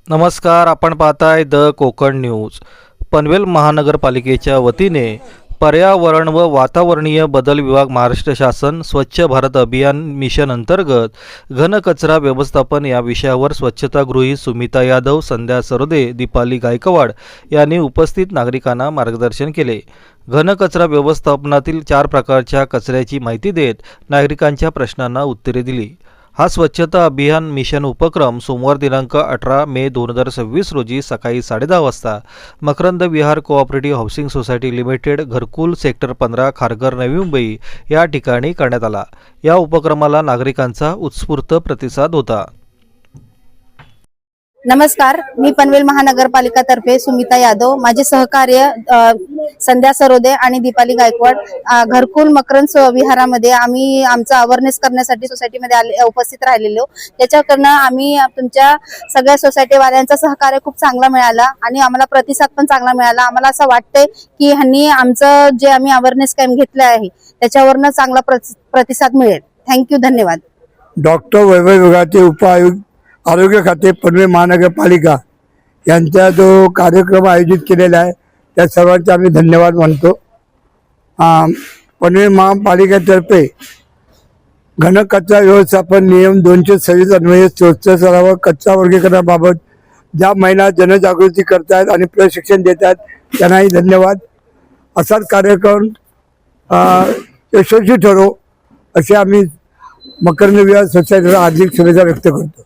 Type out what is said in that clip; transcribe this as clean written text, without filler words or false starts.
नमस्कार, आपण पाहताय द कोकण न्यूज। पनवेल महानगरपालिकेच्या वतीने पर्यावरण व वातावरणीय बदल विभाग, महाराष्ट्र शासन स्वच्छ भारत अभियान मिशन अंतर्गत घनकचरा व्यवस्थापन या विषयावर स्वच्छतागृही सुमिता यादव, संध्या सरोदे, दीपाली गायकवाड यांनी उपस्थित नागरिकांना मार्गदर्शन केले। घनकचरा व्यवस्थापनातील 4 प्रकारच्या कचऱ्याची माहिती देत नागरिकांच्या प्रश्नांना उत्तरे दिली। हा स्वच्छता अभियान मिशन उपक्रम सोमवार दिनांक 18 मे 2026 रोजी सकाळी 10:30 वाजता मकरंद विहार कोऑपरेटिव्ह हाऊसिंग सोसायटी लिमिटेड, घरकुल, सेक्टर 15, खारघर, नवी मुंबई या ठिकाणी करण्यात आला। या उपक्रमाला नागरिकांचा उत्स्फूर्त प्रतिसाद होता। नमस्कार, मी पनवेल महानगरपालिकातर्फे सुमिता यादव, माझे सहकार्य संध्या सरोदे आणि दीपाली गायकवाड, घरकुल मकरंद विहारामध्ये आम्ही आमचा अवेअरनेस करण्यासाठी सोसायटीमध्ये उपस्थित राहिलेलो। त्याच्याकडनं आम्ही तुमच्या सगळ्या सोसायटीवाल्यांचा सहकार्य खूप चांगला मिळाला आणि आम्हाला प्रतिसाद पण चांगला मिळाला। आम्हाला असं वाटतंय की ह्यांनी आमचं जे आम्ही अवेअरनेस कॅम्प घेतलं आहे त्याच्यावरनं चांगला प्रतिसाद मिळेल। थँक्यू, धन्यवाद। डॉक्टर वैभव विभागाचे उपायुक्त आरोग्य खाते पनवेल महानगरपालिका यांचा जो कार्यक्रम आयोजित केलेला आहे त्या सर्वांचे आम्ही धन्यवाद मानतो। पनवेल महापालिकेतर्फे घनकचरा व्यवस्थापन नियम 226 अन्वये स्वच्छता कचरा वर्गीकरणाबाबत ज्या महिला जनजागृती करतात आणि प्रशिक्षण देतात त्यांनाही धन्यवाद। असाच कार्यक्रम यशस्वी ठरो असे आम्ही मकरंद विहार सोसायटीला हार्दिक शुभेच्छा व्यक्त करतो।